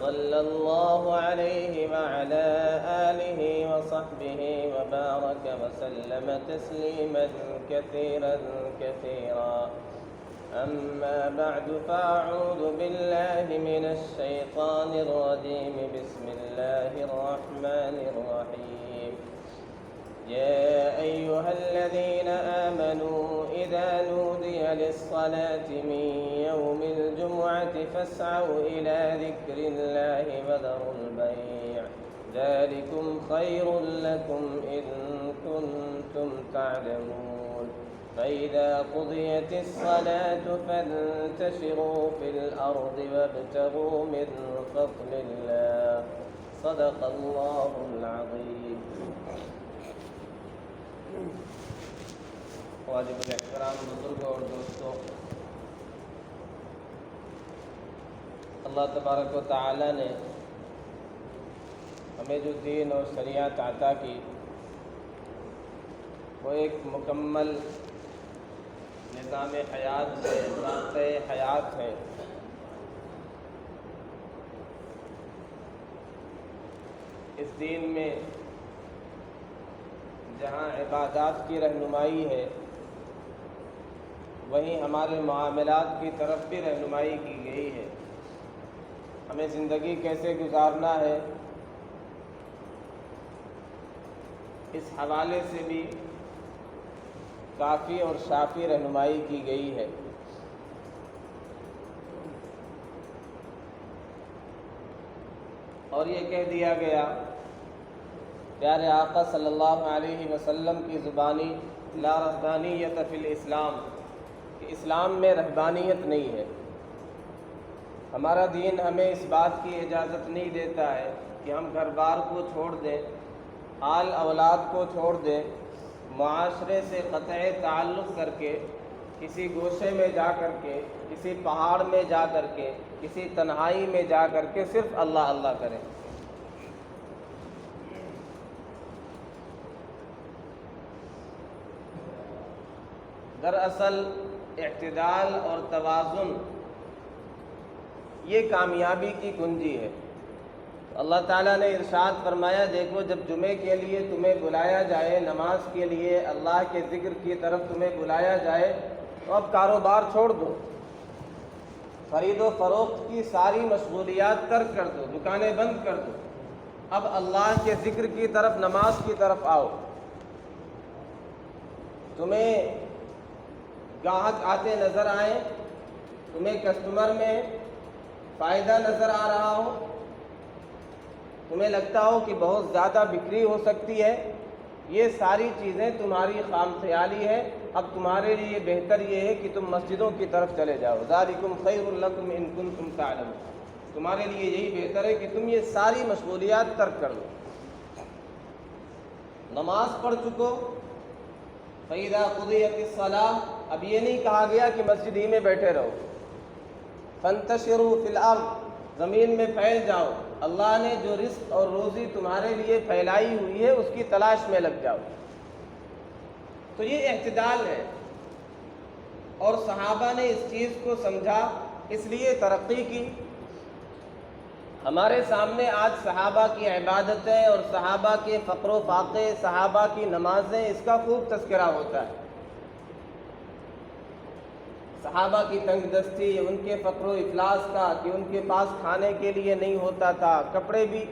صلى الله عليه وعلى آله وصحبه وبارك وسلم تسليما كثيرا كثيرا. أما بعد فأعوذ بالله من الشيطان الرجيم. بسم الله الرحمن الرحيم. يا أيها الذين آمنوا إذا نودي للصلاة من يوم الجمعة فاسعوا إلى ذكر الله وذروا البيع ذلكم خير لكم إن كنتم تعلمون. فإذا قضيت الصلاة فانتشروا في الأرض وابتغوا من فضل الله. صدق الله العظيم. واجب الاحترام بزرگوں اور دوستوں، اللہ تبارک و تعالی نے ہمیں جو دین اور شریعت عطا کی وہ ایک مکمل نظام حیات ہے، ضابطۂ حیات ہے۔ اس دین میں جہاں عبادات کی رہنمائی ہے وہیں ہمارے معاملات کی طرف بھی رہنمائی کی گئی ہے۔ ہمیں زندگی کیسے گزارنا ہے اس حوالے سے بھی کافی اور شافی رہنمائی کی گئی ہے۔ اور یہ کہہ دیا گیا پیارے آقا صلی اللہ علیہ وسلم کی زبانی لا رہبانیت فی الاسلام، کہ اسلام میں رہبانیت نہیں ہے۔ ہمارا دین ہمیں اس بات کی اجازت نہیں دیتا ہے کہ ہم گھر بار کو چھوڑ دیں، آل اولاد کو چھوڑ دیں، معاشرے سے قطع تعلق کر کے کسی گوشے میں جا کر کے، کسی پہاڑ میں جا کر کے، کسی تنہائی میں جا کر کے صرف اللہ اللہ کریں۔ دراصل اعتدال اور توازن یہ کامیابی کی کنجی ہے۔ اللہ تعالیٰ نے ارشاد فرمایا، دیکھو جب جمعے کے لیے تمہیں بلایا جائے، نماز کے لیے اللہ کے ذکر کی طرف تمہیں بلایا جائے تو اب کاروبار چھوڑ دو، خرید و فروخت کی ساری مشغولیات ترک کر دو، دکانیں بند کر دو، اب اللہ کے ذکر کی طرف، نماز کی طرف آؤ۔ تمہیں گاہک آتے نظر آئیں، تمہیں کسٹمر میں فائدہ نظر آ رہا ہو، تمہیں لگتا ہو کہ بہت زیادہ بکری ہو سکتی ہے، یہ ساری چیزیں تمہاری خام خیالی ہے۔ اب تمہارے لیے بہتر یہ ہے کہ تم مسجدوں کی طرف چلے جاؤ۔ ذالکم خیر لکم ان کنتم تعلمون، تمہارے لیے یہی بہتر ہے کہ تم یہ ساری مشغولیات ترک کر لو۔ نماز پڑھ چکو، فَإِذَا قُضِيَتِ الصَّلَاةُ، اب یہ نہیں کہا گیا کہ مسجد ہی میں بیٹھے رہو۔ فَانْتَشِرُوا فِي الْأَرْضِ، زمین میں پھیل جاؤ، اللہ نے جو رزق اور روزی تمہارے لیے پھیلائی ہوئی ہے اس کی تلاش میں لگ جاؤ۔ تو یہ اعتدال ہے، اور صحابہ نے اس چیز کو سمجھا، اس لیے ترقی کی۔ ہمارے سامنے آج صحابہ کی عبادتیں اور صحابہ کے فقر و فاقے، صحابہ کی نمازیں، اس کا خوب تذکرہ ہوتا ہے۔ صحابہ کی تنگ دستی، ان کے فقر و افلاس کا، کہ ان کے پاس کھانے کے لیے نہیں ہوتا تھا، کپڑے بھی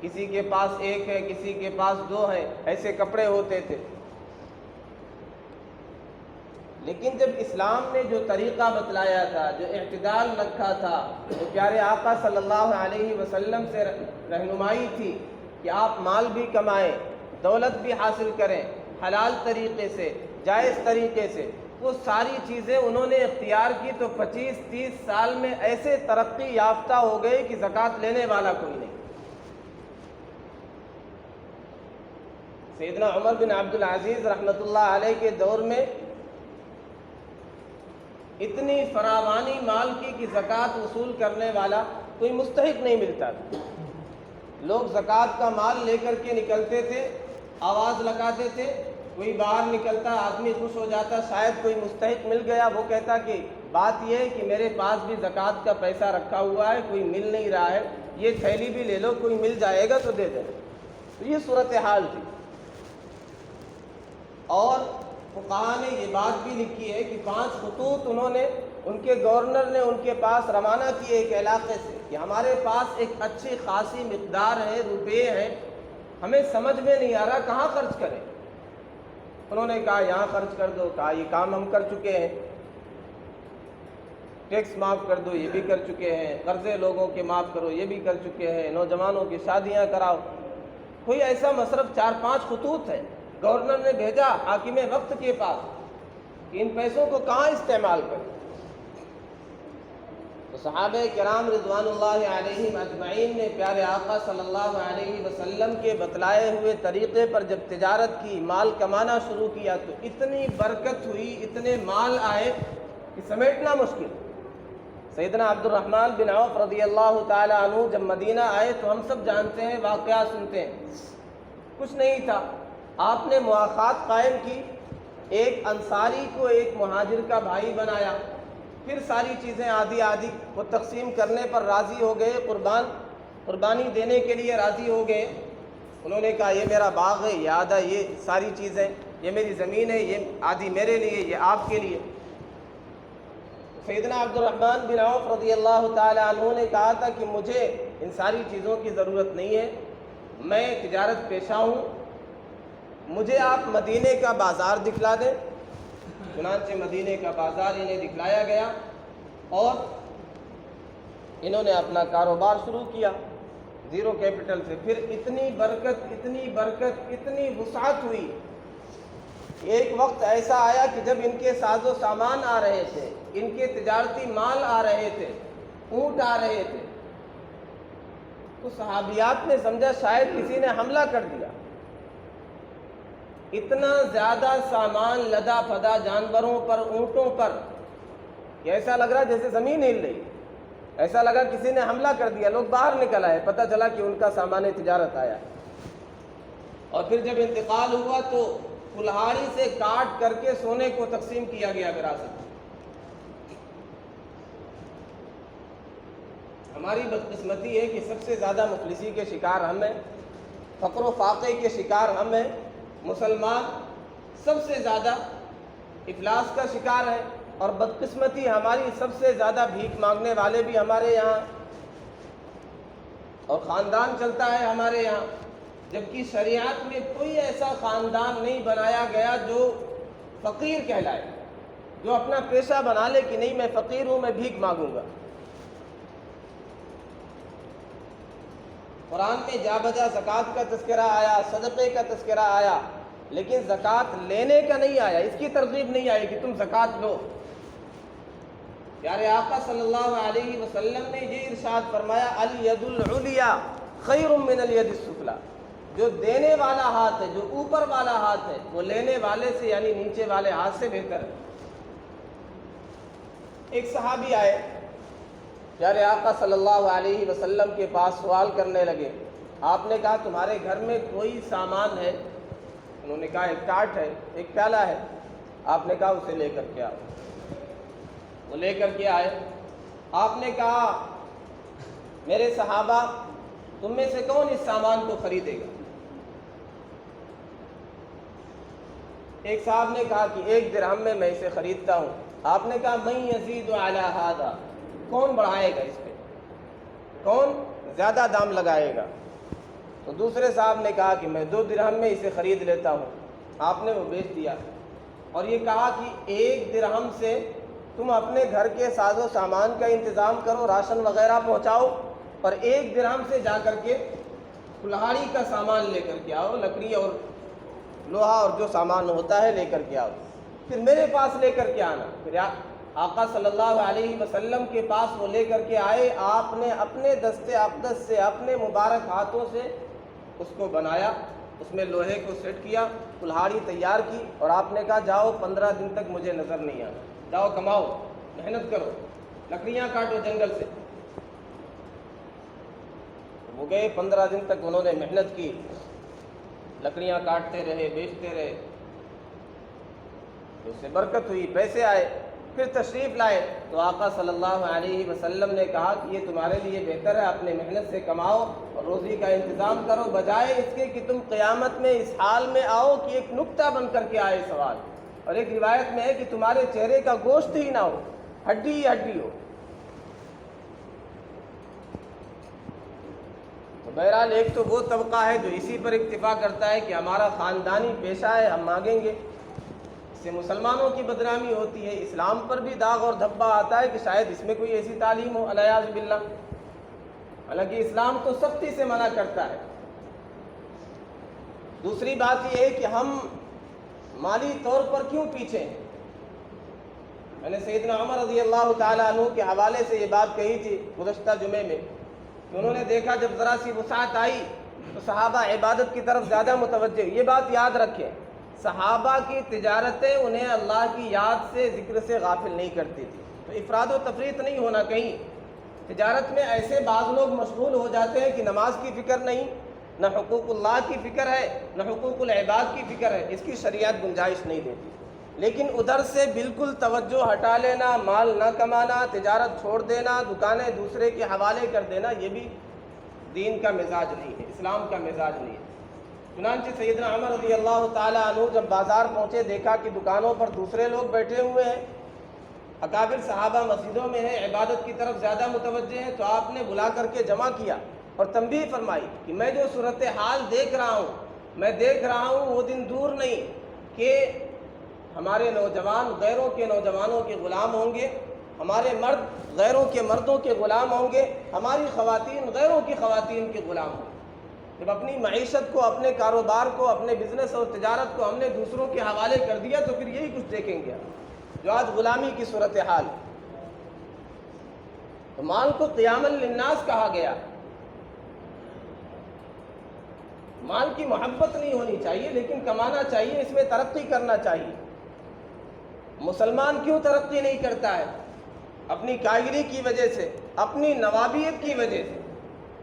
کسی کے پاس ایک ہے، کسی کے پاس دو ہیں، ایسے کپڑے ہوتے تھے۔ لیکن جب اسلام نے جو طریقہ بتلایا تھا، جو اعتدال رکھا تھا، جو پیارے آقا صلی اللہ علیہ وسلم سے رہنمائی تھی کہ آپ مال بھی کمائیں، دولت بھی حاصل کریں، حلال طریقے سے، جائز طریقے سے، وہ ساری چیزیں انہوں نے اختیار کی تو 25-30 سال میں ایسے ترقی یافتہ ہو گئے کہ زکوٰۃ لینے والا کوئی نہیں۔ سیدنا عمر بن عبد العزیز رحمۃ اللہ علیہ کے دور میں اتنی فراوانی مال کی کہ زکوٰۃ وصول کرنے والا کوئی مستحق نہیں ملتا تھا۔ لوگ زکوٰۃ کا مال لے کر کے نکلتے تھے، آواز لگاتے تھے، کوئی باہر نکلتا، آدمی خوش ہو جاتا، شاید کوئی مستحق مل گیا، وہ کہتا کہ بات یہ ہے کہ میرے پاس بھی زکوٰۃ کا پیسہ رکھا ہوا ہے، کوئی مل نہیں رہا ہے، یہ تھیلی بھی لے لو، کوئی مل جائے گا تو دے دیں۔ تو یہ صورتحال تھی۔ اور فقہاء نے یہ بات بھی لکھی ہے کہ 5 خطوط انہوں نے، ان کے گورنر نے ان کے پاس روانہ کیے ایک علاقے سے کہ ہمارے پاس ایک اچھی خاصی مقدار ہے، روپے ہیں، ہمیں سمجھ میں نہیں آ رہا کہاں خرچ کریں۔ انہوں نے کہا یہاں خرچ کر دو، کہا یہ کام ہم کر چکے ہیں، ٹیکس معاف کر دو، یہ بھی کر چکے ہیں، قرضے لوگوں کے معاف کرو، یہ بھی کر چکے ہیں، نوجوانوں کی شادیاں کراؤ۔ کوئی ایسا مصرف 4-5 خطوط ہے۔ گورنر نے بھیجا حاکم وقت کے پاس کہ ان پیسوں کو کہاں استعمال کریں۔ تو صحابہ کرام رضوان اللہ علیہم اجمعین نے پیارے آقا صلی اللہ علیہ وسلم کے بتلائے ہوئے طریقے پر جب تجارت کی، مال کمانا شروع کیا تو اتنی برکت ہوئی، اتنے مال آئے کہ سمیٹنا مشکل۔ سیدنا عبد الرحمن بن عوف رضی اللہ تعالی عنہ جب مدینہ آئے تو ہم سب جانتے ہیں، واقعہ سنتے ہیں، کچھ نہیں تھا۔ آپ نے مواخات قائم کی، ایک انصاری کو ایک مہاجر کا بھائی بنایا، پھر ساری چیزیں آدھی آدھی وہ تقسیم کرنے پر راضی ہو گئے، قربانی دینے کے لیے راضی ہو گئے۔ انہوں نے کہا یہ میرا باغ ہے، یہ آدھا یہ ساری چیزیں، یہ میری زمین ہے، یہ آدھی میرے لیے، یہ آپ کے لیے۔ سیدنا عبد الرحمن بن عوف رضی اللہ تعالی عنہ نے کہا تھا کہ مجھے ان ساری چیزوں کی ضرورت نہیں ہے، میں تجارت پیشہ ہوں، مجھے آپ مدینے کا بازار دکھلا دیں۔ چنانچہ مدینے کا بازار انہیں دکھلایا گیا اور انہوں نے اپنا کاروبار شروع کیا زیرو کیپٹل سے۔ پھر اتنی برکت، اتنی وسعت ہوئی، ایک وقت ایسا آیا کہ جب ان کے ساز و سامان آ رہے تھے، ان کے تجارتی مال آ رہے تھے، اونٹ آ رہے تھے، تو صحابیات نے سمجھا شاید کسی نے حملہ کر دیا۔ اتنا زیادہ سامان لدا پھدا جانوروں پر، اونٹوں پر، کہ ایسا لگ رہا جیسے زمین ہل رہی، ایسا لگا کسی نے حملہ کر دیا۔ لوگ باہر نکل آئے، پتہ چلا کہ ان کا سامان تجارت آیا۔ اور پھر جب انتقال ہوا تو کلہاڑی سے کاٹ کر کے سونے کو تقسیم کیا گیا وراثت۔ ہماری بدقسمتی ہے کہ سب سے زیادہ مفلسی کے شکار ہم ہیں، فقر و فاقے کے شکار ہم ہیں۔ مسلمان سب سے زیادہ افلاس کا شکار ہے، اور بدقسمتی ہماری سب سے زیادہ بھیک مانگنے والے بھی ہمارے یہاں، اور خاندان چلتا ہے ہمارے یہاں، جبکہ شریعت میں کوئی ایسا خاندان نہیں بنایا گیا جو فقیر کہلائے، جو اپنا پیشہ بنا لے کہ نہیں میں فقیر ہوں، میں بھیک مانگوں گا۔ قرآن میں جا بجا زکوٰۃ کا تذکرہ آیا، صدقے کا تذکرہ آیا، لیکن زکوٰۃ لینے کا نہیں آیا، اس کی ترغیب نہیں آئی کہ تم زکوٰۃ لو۔ پیارے آقا صلی اللہ علیہ وسلم نے یہ ارشاد فرمایا، الید العلیٰ خیر من الید السفلیٰ، جو دینے والا ہاتھ ہے، جو اوپر والا ہاتھ ہے، وہ لینے والے سے یعنی نیچے والے ہاتھ سے بہتر ہے۔ ایک صحابی آئے پیارے آقا صلی اللہ علیہ وسلم کے پاس، سوال کرنے لگے۔ آپ نے کہا تمہارے گھر میں کوئی سامان ہے؟ انہوں نے کہا ایک ٹاٹ ہے، ایک پیالہ ہے۔ آپ نے کہا اسے لے کر کے آؤ۔ وہ لے کر کے آئے۔ آپ نے کہا میرے صحابہ تم میں سے کون اس سامان کو خریدے گا؟ ایک صاحب نے کہا کہ 1 درہم میں میں اسے خریدتا ہوں۔ آپ نے کہا من یزید علی ھذا، کون بڑھائے گا اس پہ، کون زیادہ دام لگائے گا؟ تو دوسرے صاحب نے کہا کہ میں 2 درہم میں اسے خرید لیتا ہوں۔ آپ نے وہ بیچ دیا اور یہ کہا کہ 1 درہم سے تم اپنے گھر کے ساز و سامان کا انتظام کرو، راشن وغیرہ پہنچاؤ، اور 1 درہم سے جا کر کے کلہاڑی کا سامان لے کر کے آؤ، لکڑی اور لوہا اور جو سامان ہوتا ہے لے کر کے آؤ، پھر میرے پاس لے کر کے آنا۔ پھر آقا صلی اللہ علیہ وسلم کے پاس وہ لے کر کے آئے۔ آپ نے اپنے دست اقدس سے، اپنے مبارک ہاتھوں سے اس کو بنایا، اس میں لوہے کو سیٹ کیا، کلہاڑی تیار کی، اور آپ نے کہا جاؤ 15 دن تک مجھے نظر نہیں آنا، جاؤ کماؤ، محنت کرو، لکڑیاں کاٹو جنگل سے۔ وہ گئے، 15 دن تک انہوں نے محنت کی، لکڑیاں کاٹتے رہے، بیچتے رہے، اس سے برکت ہوئی، پیسے آئے۔ پھر تشریف لائے تو آقا صلی اللہ علیہ وسلم نے کہا کہ یہ تمہارے لیے بہتر ہے، اپنے محنت سے کماؤ اور روزی کا انتظام کرو، بجائے اس کے کہ تم قیامت میں اس حال میں آؤ کہ ایک نکتہ بن کر کے آئے سوال، اور ایک روایت میں ہے کہ تمہارے چہرے کا گوشت ہی نہ ہو، ہڈی ہی ہڈی ہو۔ تو بہرحال ایک تو وہ طبقہ ہے جو اسی پر اکتفا کرتا ہے کہ ہمارا خاندانی پیشہ ہے، ہم مانگیں گے، اس سے مسلمانوں کی بدنامی ہوتی ہے، اسلام پر بھی داغ اور دھبا آتا ہے کہ شاید اس میں کوئی ایسی تعلیم ہو، الیاذ باللہ، حالانکہ اسلام تو سختی سے منع کرتا ہے۔ دوسری بات یہ ہے کہ ہم مالی طور پر کیوں پیچھے ہیں؟ میں نے سیدنا عمر رضی اللہ تعالیٰ عنہ کے حوالے سے یہ بات کہی تھی گزشتہ جمعے میں کہ انہوں نے دیکھا جب ذرا سی وسعت آئی تو صحابہ عبادت کی طرف زیادہ متوجہ۔ یہ بات یاد رکھیں، صحابہ کی تجارتیں انہیں اللہ کی یاد سے، ذکر سے غافل نہیں کرتی تھی، تو افراد و تفریط نہیں ہونا کہیں۔ تجارت میں ایسے بعض لوگ مشغول ہو جاتے ہیں کہ نماز کی فکر نہیں، نہ حقوق اللہ کی فکر ہے، نہ حقوق العباد کی فکر ہے، اس کی شریعت گنجائش نہیں دیتی۔ لیکن ادھر سے بالکل توجہ ہٹا لینا، مال نہ کمانا، تجارت چھوڑ دینا، دکانیں دوسرے کے حوالے کر دینا، یہ بھی دین کا مزاج نہیں ہے، اسلام کا مزاج نہیں ہے۔ چنانچہ سیدنا عمر رضی اللہ تعالیٰ عنہ جب بازار پہنچے، دیکھا کہ دکانوں پر دوسرے لوگ بیٹھے ہوئے ہیں، اکابر صحابہ مسجدوں میں ہیں، عبادت کی طرف زیادہ متوجہ ہیں، تو آپ نے بلا کر کے جمع کیا اور تنبیہ فرمائی کہ میں جو صورتحال دیکھ رہا ہوں، میں دیکھ رہا ہوں وہ دن دور نہیں کہ ہمارے نوجوان غیروں کے نوجوانوں کے غلام ہوں گے، ہمارے مرد غیروں کے مردوں کے غلام ہوں گے، ہماری خواتین غیروں کی خواتین کے غلام ہوں گے۔ جب اپنی معیشت کو، اپنے کاروبار کو، اپنے بزنس اور تجارت کو ہم نے دوسروں کے حوالے کر دیا تو پھر یہی کچھ دیکھیں گے جو آج غلامی کی صورتحال۔ تو مال کو قیاما للناس کہا گیا۔ مال کی محبت نہیں ہونی چاہیے، لیکن کمانا چاہیے، اس میں ترقی کرنا چاہیے۔ مسلمان کیوں ترقی نہیں کرتا ہے؟ اپنی کاہلی کی وجہ سے، اپنی نوابیت کی وجہ سے،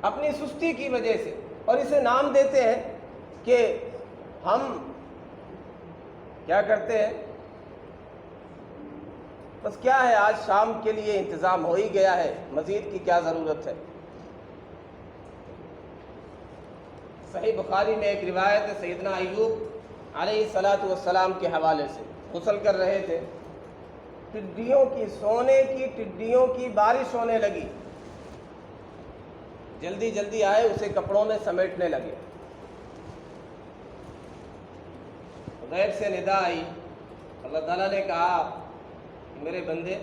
اپنی سستی کی وجہ سے، اور اسے نام دیتے ہیں کہ ہم کیا کرتے ہیں، بس کیا ہے آج شام کے لیے انتظام ہو ہی گیا ہے، مزید کی کیا ضرورت ہے۔ صحیح بخاری میں ایک روایت ہے سیدنا ایوب علیہ السلام کے حوالے سے، غسل کر رہے تھے، ٹڈیوں کی، سونے کی ٹڈیوں کی بارش ہونے لگی، جلدی جلدی آئے، اسے کپڑوں میں سمیٹنے لگے۔ غیب سے ندا آئی، اللہ تعالیٰ نے کہا میرے بندے،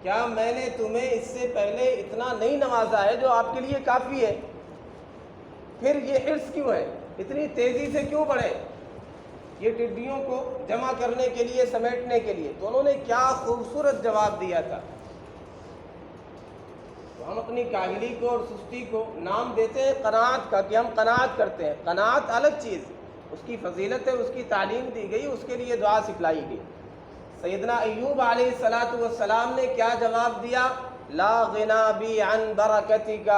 کیا میں نے تمہیں اس سے پہلے اتنا نہیں نوازا ہے جو آپ کے لیے کافی ہے؟ پھر یہ حرص کیوں ہے؟ اتنی تیزی سے کیوں بڑھے یہ ٹڈیوں کو جمع کرنے کے لیے، سمیٹنے کے لیے؟ تو انہوں نے کیا خوبصورت جواب دیا تھا۔ تو ہم اپنی کاہلی کو اور سستی کو نام دیتے ہیں قناعت کا، کہ ہم قناعت کرتے ہیں۔ قناعت الگ چیز، اس کی فضیلت ہے، اس کی تعلیم دی گئی، اس کے لیے دعا سکھلائی گئی۔ سیدنا ایوب علیہ السلام نے کیا جواب دیا؟ لا غنا بی عن برکتک،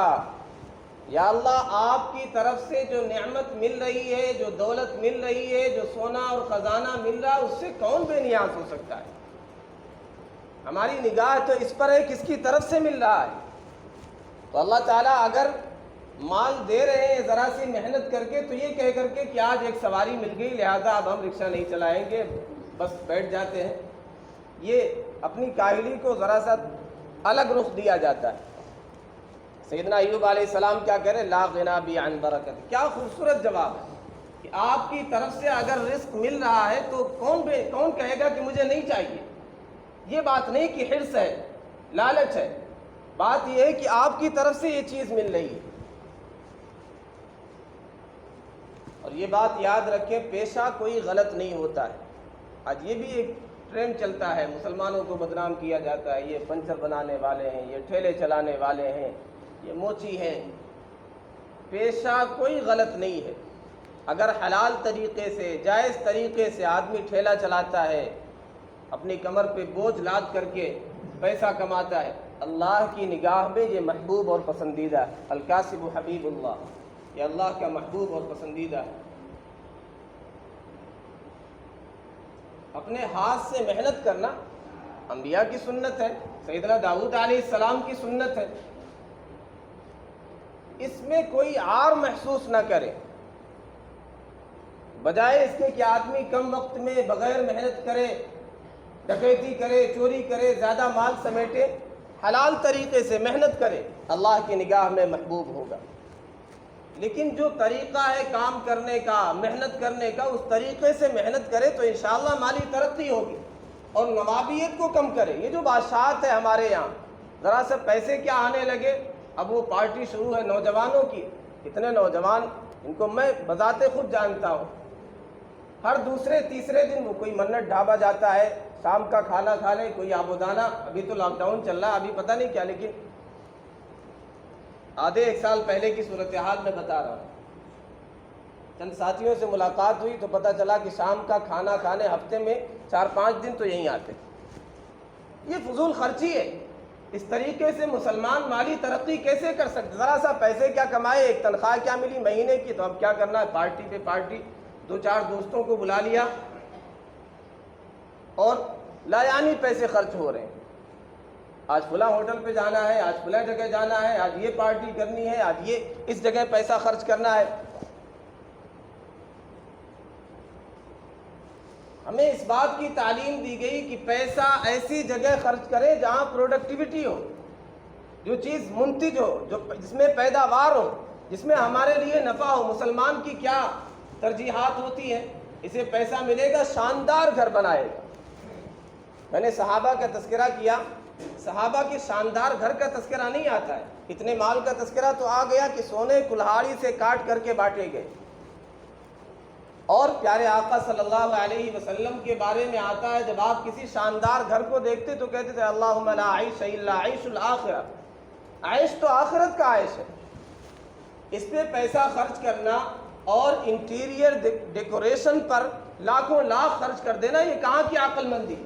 یا اللہ آپ کی طرف سے جو نعمت مل رہی ہے، جو دولت مل رہی ہے، جو سونا اور خزانہ مل رہا ہے، اس سے کون بے نیاز ہو سکتا ہے؟ ہماری نگاہ تو اس پر ہے کس کی طرف سے مل رہا ہے۔ تو اللہ تعالیٰ اگر مال دے رہے ہیں ذرا سی محنت کر کے، تو یہ کہہ کر کے کہ آج ایک سواری مل گئی لہذا اب ہم رکشہ نہیں چلائیں گے، بس بیٹھ جاتے ہیں، یہ اپنی کاہلی کو ذرا سا الگ رخ دیا جاتا ہے۔ سیدنا ایوب علیہ السلام کیا کہہ رہے؟ لا غنا بی عن برکت۔ کیا خوبصورت جواب ہے کہ آپ کی طرف سے اگر رزق مل رہا ہے تو کون کہے گا کہ مجھے نہیں چاہیے؟ یہ بات نہیں کہ حرص ہے، لالچ ہے، بات یہ ہے کہ آپ کی طرف سے یہ چیز مل رہی ہے۔ اور یہ بات یاد رکھیں، پیشہ کوئی غلط نہیں ہوتا ہے۔ آج یہ بھی ایک ٹرینڈ چلتا ہے، مسلمانوں کو بدنام کیا جاتا ہے، یہ پنچر بنانے والے ہیں، یہ ٹھیلے چلانے والے ہیں، یہ موچی ہیں۔ پیشہ کوئی غلط نہیں ہے، اگر حلال طریقے سے، جائز طریقے سے آدمی ٹھیلا چلاتا ہے، اپنی کمر پہ بوجھ لاد کر کے پیسہ کماتا ہے، اللہ کی نگاہ میں یہ محبوب اور پسندیدہ ہے۔ الکاسب حبیب اللہ، یہ اللہ کا محبوب اور پسندیدہ ہے۔ اپنے ہاتھ سے محنت کرنا، انبیاء کی سنت ہے، سیدنا داؤد علیہ السلام کی سنت ہے، اس میں کوئی عار محسوس نہ کرے، بجائے اس کے کہ آدمی کم وقت میں بغیر محنت کرے، ڈکیتی کرے، چوری کرے، زیادہ مال سمیٹے، حلال طریقے سے محنت کرے، اللہ کی نگاہ میں محبوب ہوگا۔ لیکن جو طریقہ ہے کام کرنے کا، محنت کرنے کا، اس طریقے سے محنت کرے تو انشاءاللہ مالی ترقی ہوگی، اور نوابیت کو کم کرے۔ یہ جو بادشاہت ہے ہمارے یہاں، ذرا سے پیسے کیا آنے لگے، اب وہ پارٹی شروع ہے نوجوانوں کی، اتنے نوجوان ان کو میں بذات خود جانتا ہوں، ہر دوسرے تیسرے دن وہ کوئی منت ڈھابا جاتا ہے، شام کا کھانا کھا لے، کوئی آبودانہ، ابھی تو لاک ڈاؤن چل رہا ہے، ابھی پتہ نہیں کیا، لیکن آدھے ایک سال پہلے کی صورتحال میں بتا رہا ہوں۔ چند ساتھیوں سے ملاقات ہوئی تو پتہ چلا کہ شام کا کھانا کھانے ہفتے میں 4-5 دن تو یہیں آتے۔ یہ فضول خرچی ہے۔ اس طریقے سے مسلمان مالی ترقی کیسے کر سکتے؟ ذرا سا پیسے کیا کمائے، ایک تنخواہ کیا ملی مہینے کی، تو اب کیا کرنا ہے، پارٹی پہ پارٹی، 2-4 دوستوں کو بلا لیا اور لایانی پیسے خرچ ہو رہے ہیں۔ آج فلاں ہوٹل پہ جانا ہے، آج فلاں جگہ جانا ہے، آج یہ پارٹی کرنی ہے، آج یہ اس جگہ پیسہ خرچ کرنا ہے۔ ہمیں اس بات کی تعلیم دی گئی کہ پیسہ ایسی جگہ خرچ کرے جہاں پروڈکٹیوٹی ہو، جو چیز منتج ہو، جس میں پیداوار ہو، جس میں ہمارے لیے نفع ہو۔ مسلمان کی کیا ترجیحات ہوتی ہیں؟ اسے پیسہ ملے گا، شاندار گھر بنائے گا۔ میں نے صحابہ کا تذکرہ کیا، صحابہ کے شاندار گھر کا تذکرہ نہیں آتا ہے، اتنے مال کا تذکرہ تو آ گیا کہ سونے کلہاڑی سے کاٹ کر کے بانٹے گئے۔ اور پیارے آقا صلی اللہ علیہ وسلم کے بارے میں آتا ہے، جب آپ کسی شاندار گھر کو دیکھتے تو کہتے تھے اللہم لا عیش الا عیش الآخرہ، عیش تو آخرت کا عیش ہے۔ اس پہ پیسہ خرچ کرنا اور انٹیریئر ڈیکوریشن پر لاکھوں لاکھ خرچ کر دینا، یہ کہاں کی عقل مندی؟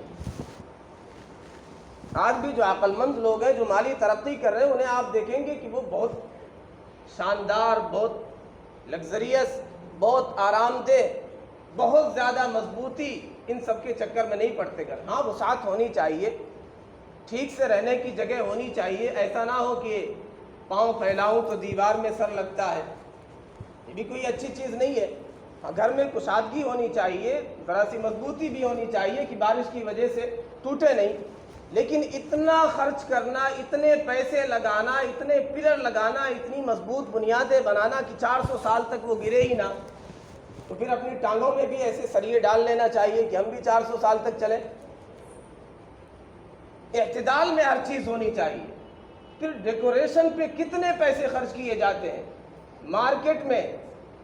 آج بھی جو عقل مند لوگ ہیں، جو مالی ترقی کر رہے ہیں، انہیں آپ دیکھیں گے کہ وہ بہت شاندار، بہت لگزریس، بہت آرام دہ، بہت زیادہ مضبوطی، ان سب کے چکر میں نہیں پڑتے گھر۔ ہاں وسعت ہونی چاہیے، ٹھیک سے رہنے کی جگہ ہونی چاہیے، ایسا نہ ہو کہ پاؤں پھیلاؤں تو دیوار میں سر لگتا ہے، یہ بھی کوئی اچھی چیز نہیں ہے۔ ہاں گھر میں کشادگی ہونی چاہیے، ذرا سی مضبوطی بھی ہونی چاہیے کہ بارش کی وجہ سے ٹوٹے نہیں، لیکن اتنا خرچ کرنا، اتنے پیسے لگانا، اتنے پلر لگانا، اتنی مضبوط بنیادیں بنانا کہ 400 سال تک وہ گرے ہی نہ، تو پھر اپنی ٹانگوں میں بھی ایسے سریے ڈال لینا چاہیے کہ ہم بھی 400 سال تک چلیں۔ اعتدال میں ہر چیز ہونی چاہیے۔ پھر ڈیکوریشن پہ کتنے پیسے خرچ کیے جاتے ہیں۔ مارکیٹ میں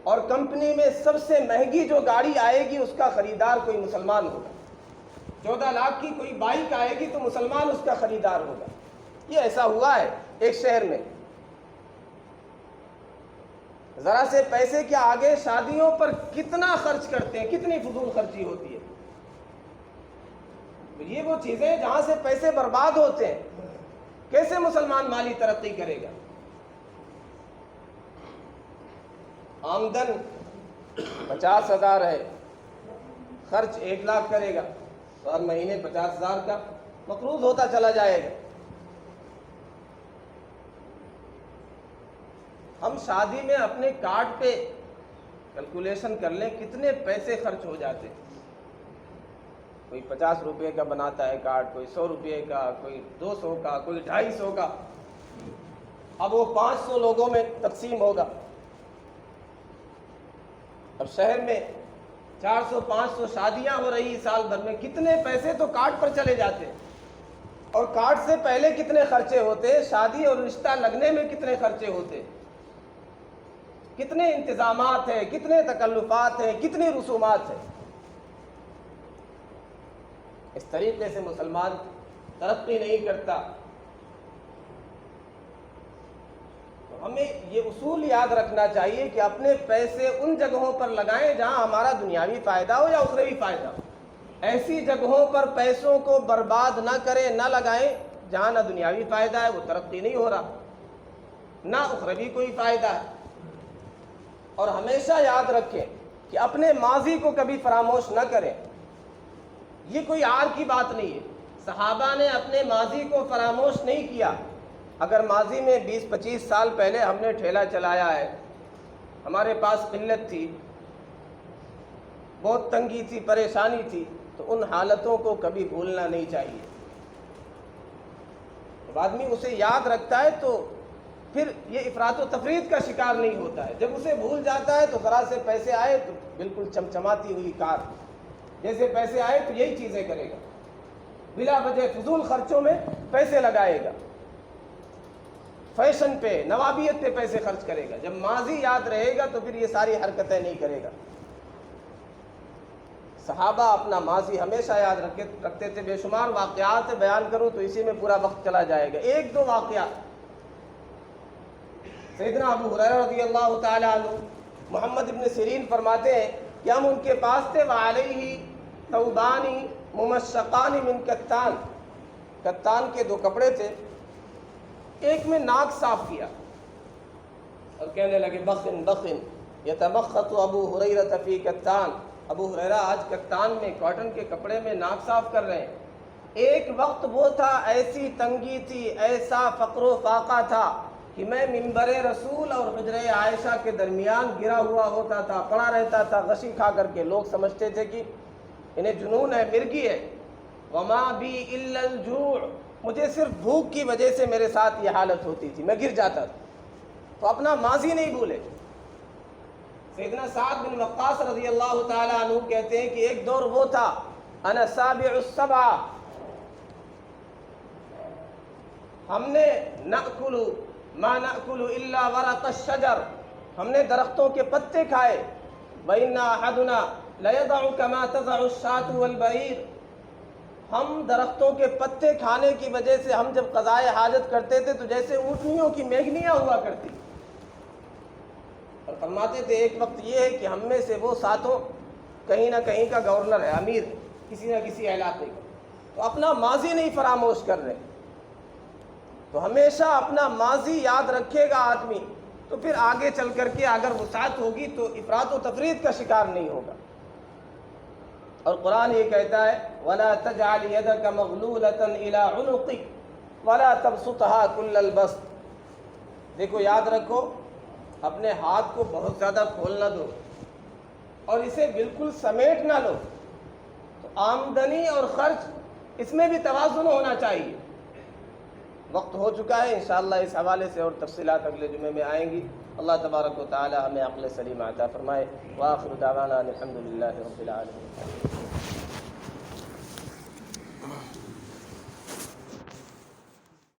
اور کمپنی میں سب سے مہنگی جو گاڑی آئے گی اس کا خریدار کوئی مسلمان ہوگا، 14 لاکھ کی کوئی بائک آئے گی تو مسلمان اس کا خریدار ہوگا۔ یہ ایسا ہوا ہے ایک شہر میں، ذرا سے پیسے کے آگے شادیوں پر کتنا خرچ کرتے ہیں، کتنی فضول خرچی ہوتی ہے۔ یہ وہ چیزیں جہاں سے پیسے برباد ہوتے ہیں، کیسے مسلمان مالی ترقی کرے گا؟ آمدن 50,000 ہے، خرچ 1 لاکھ کرے گا تو ہر مہینے 50,000 کا مقروض ہوتا چلا جائے گا۔ ہم شادی میں اپنے کارڈ پہ کیلکولیشن کر لیں کتنے پیسے خرچ ہو جاتے ہیں۔ کوئی 50 روپے کا بناتا ہے کارڈ، کوئی 100 روپے کا، کوئی 200 کا، کوئی 250 کا، اب وہ 500 لوگوں میں تقسیم ہوگا۔ اب شہر میں 400-500 شادیاں ہو رہی سال بھر میں، کتنے پیسے تو کارڈ پر چلے جاتے ہیں، اور کارڈ سے پہلے کتنے خرچے ہوتے ہیں، شادی اور رشتہ لگنے میں کتنے خرچے ہوتے ہیں، کتنے انتظامات ہیں، کتنے تکلفات ہیں، کتنی رسومات ہیں۔ اس طریقے سے مسلمان ترقی نہیں کرتا۔ تو ہمیں یہ اصول یاد رکھنا چاہیے کہ اپنے پیسے ان جگہوں پر لگائیں جہاں ہمارا دنیاوی فائدہ ہو یا اخروی فائدہ ہو۔ ایسی جگہوں پر پیسوں کو برباد نہ کریں، نہ لگائیں جہاں نہ دنیاوی فائدہ ہے، وہ ترقی نہیں ہو رہا، نہ اخروی کوئی فائدہ ہے۔ اور ہمیشہ یاد رکھیں کہ اپنے ماضی کو کبھی فراموش نہ کریں۔ یہ کوئی عار کی بات نہیں ہے۔ صحابہ نے اپنے ماضی کو فراموش نہیں کیا۔ اگر ماضی میں 20-25 سال پہلے ہم نے ٹھیلا چلایا ہے، ہمارے پاس قلت تھی، بہت تنگی تھی، پریشانی تھی، تو ان حالتوں کو کبھی بھولنا نہیں چاہیے۔ جب آدمی اسے یاد رکھتا ہے تو پھر یہ افراط و تفریط کا شکار نہیں ہوتا ہے۔ جب اسے بھول جاتا ہے تو ذرا سے پیسے آئے تو بالکل چمچماتی ہوئی کار، جیسے پیسے آئے تو یہی چیزیں کرے گا، بلا وجہ فضول خرچوں میں پیسے لگائے گا، فیشن پہ، نوابیت پہ پیسے خرچ کرے گا۔ جب ماضی یاد رہے گا تو پھر یہ ساری حرکتیں نہیں کرے گا۔ صحابہ اپنا ماضی ہمیشہ یاد رکھتے تھے۔ بے شمار واقعات بیان کروں تو اسی میں پورا وقت چلا جائے گا۔ ایک دو واقعہ، سیدنا ابو ہریرہ رضی اللہ تعالی عنہ، محمد ابن سیرین فرماتے ہیں کہ ہم ان کے پاس تھے، وعلیہ ثوبان ممشقان من کتان، کتان کے 2 کپڑے تھے، ایک میں ناک صاف کیا اور کہنے لگے بخن بخن یتمخط ابو ہریرہ فی کتان، ابو ہریرہ آج کتان میں، کاٹن کے کپڑے میں ناک صاف کر رہے ہیں۔ ایک وقت وہ تھا، ایسی تنگی تھی، ایسا فقر و فاقہ تھا کہ میں منبر رسول اور حجرہ عائشہ کے درمیان گرا ہوا ہوتا تھا، پڑا رہتا تھا غشی کھا کر کے۔ لوگ سمجھتے تھے کہ انہیں جنون ہے، مرگی ہے۔ وما بی الا الجوع، مجھے صرف بھوک کی وجہ سے میرے ساتھ یہ حالت ہوتی تھی، میں گر جاتا تھا۔ تو اپنا ماضی نہیں بھولے۔ سیدنا سعد بن وقاص رضی اللہ تعالی عنہ کہتے ہیں کہ ایک دور وہ تھا، انا سابع السبع، ہم نے نأکل ما نأکل الا ورق الشجر، ہم نے درختوں کے پتے کھائے۔ وإن أحدنا ليضع كما تضع الشاة والبعير، ہم درختوں کے پتے کھانے کی وجہ سے ہم جب قضائے حاجت کرتے تھے تو جیسے اونٹنیوں کی میگنیاں ہوا کرتی۔ اور فرماتے تھے ایک وقت یہ ہے کہ ہم میں سے وہ ساتھوں کہیں نہ کہیں کا گورنر ہے، امیر کسی نہ کسی علاقے کا، تو اپنا ماضی نہیں فراموش کر رہے۔ تو ہمیشہ اپنا ماضی یاد رکھے گا آدمی تو پھر آگے چل کر کے اگر وسعت ہوگی تو افراط و تفریط کا شکار نہیں ہوگا۔ اور قرآن یہ کہتا ہے وَلَا تَجْعَلْ يَدَكَ مَغْلُولَةً إِلَىٰ عُنُقِكَ وَلَا تَبْسُطْهَا كُلَّ الْبَسْطِ، دیکھو یاد رکھو، اپنے ہاتھ کو بہت زیادہ کھول نہ دو اور اسے بالکل سمیٹ نہ لو۔ تو آمدنی اور خرچ اس میں بھی توازن ہونا چاہیے۔ وقت ہو چکا ہے، انشاءاللہ اس حوالے سے اور تفصیلات اگلے جمعے میں آئیں گی۔ اللہ تبارک و تعالی ہمیں عقل سلیم عطا فرمائے۔ وآخر دعوانا الحمد للہ رب العالمین۔